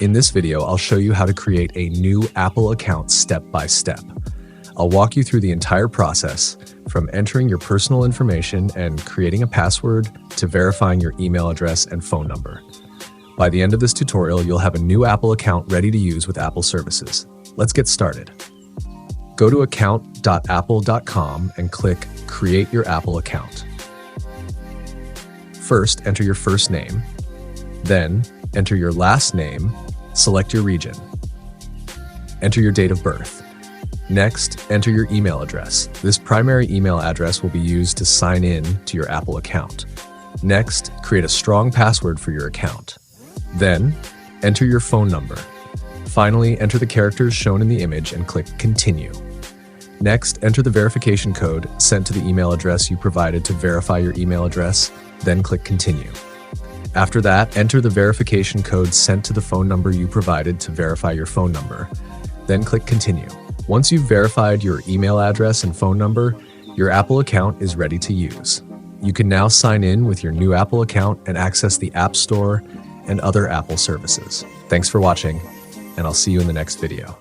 In this video, I'll show you how to create a new Apple account step by step. I'll walk you through the entire process, from entering your personal information and creating a password to verifying your email address and phone number. By the end of this tutorial, you'll have a new Apple account ready to use with Apple services. Let's get started. Go to account.apple.com and click Create Your Apple Account. First, enter your first name. Then, enter your last name. Select your region. Enter your date of birth. Next, enter your email address. This primary email address will be used to sign in to your Apple account. Next, create a strong password for your account. Then, enter your phone number. Finally, enter the characters shown in the image and click Continue. Next, enter the verification code sent to the email address you provided to verify your email address, then click Continue. After that, enter the verification code sent to the phone number you provided to verify your phone number, then click Continue. Once you've verified your email address and phone number, your Apple account is ready to use. You can now sign in with your new Apple account and access the App Store and other Apple services. Thanks for watching, and I'll see you in the next video.